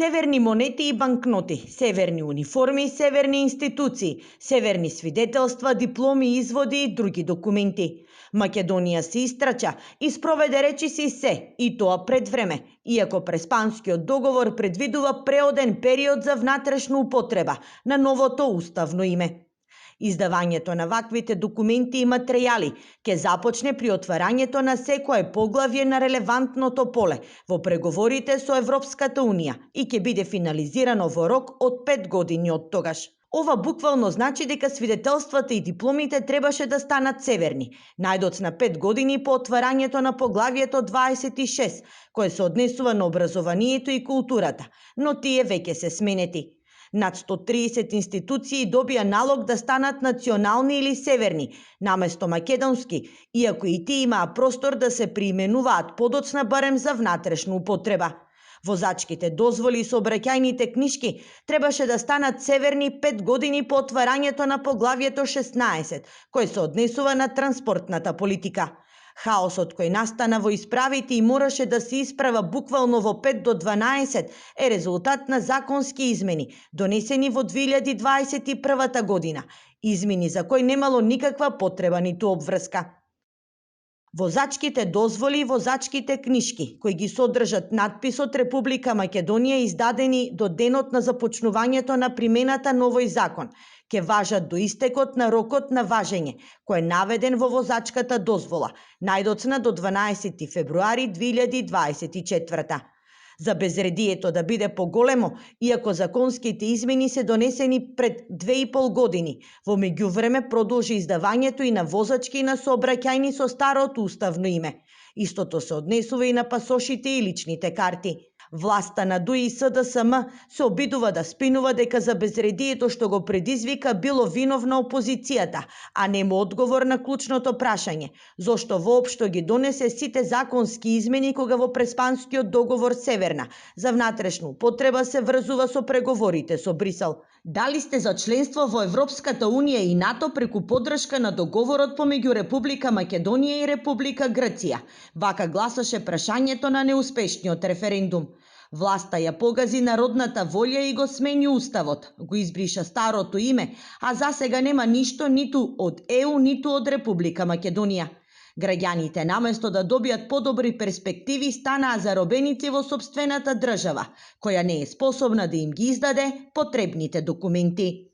Северни монети и банкноти, северни униформи, северни институции, северни свидетелства, дипломи, изводи и други документи. Македонија се истрача и спроведе речиси се, и тоа пред време, иако Преспанскиот договор предвидува преоден период за внатрешна употреба на новото уставно име. Издавањето на ваквите документи и материјали ќе започне при отварањето на секое поглавје на релевантното поле во преговорите со Европската Унија и ќе биде финализирано во рок од 5 години од тогаш. Ова буквално значи дека свидетелствата и дипломите требаше да станат северни, најдоцна 5 години по отварањето на поглавјето 26, кое се однесува на образованието и културата, но тие веќе се сменети. Над 130 институции добија налог да станат национални или северни, наместо македонски, иако и тие имаа простор да се приименуваат подоцна барем за внатрешна употреба. Возачките дозволи и сообраќајните книшки требаше да станат северни 5 години по отварањето на поглавјето 16, кој се однесува на транспортната политика. Хаосот кој настана во исправите и мораше да се исправа буквално во 5 до 12 е резултат на законски измени, донесени во 2021 година, измени за кои немало никаква потреба ниту обврска. Возачките дозволи и возачките книшки, кои ги содржат надписот Република Македонија издадени до денот на започнувањето на примената на овој закон, ќе важат до истекот на рокот на важење, кој е наведен во возачката дозвола, најдоцна до 12 февруари 2024. За безредието да биде поголемо, иако законските измени се донесени пред 2,5 години, во меѓувреме продолжи издавањето и на возачки и на сообраќајни со старото уставно име. Истото се однесува и на пасошите и личните карти. Власта на ДУИ и СДСМ се обидува да спинува дека за безредието што го предизвика било виновна опозицијата, а нема одговор на клучното прашање, зошто воопшто ги донесе сите законски измени кога во Преспанскиот договор Северна за внатрешна употреба се врзува со преговорите со Брисел. Дали сте за членство во Европската Унија и НАТО преку поддршка на договорот помеѓу Република Македонија и Република Грција? Вака гласаше прашањето на неуспешниот референдум. Власта ја погази народната волја и го смени уставот, го избриша старото име, а засега нема ништо ниту од ЕУ, ниту од Република Македонија. Граѓаните наместо да добијат подобри перспективи станаа заробеници во сопствената држава, која не е способна да им ги издаде потребните документи.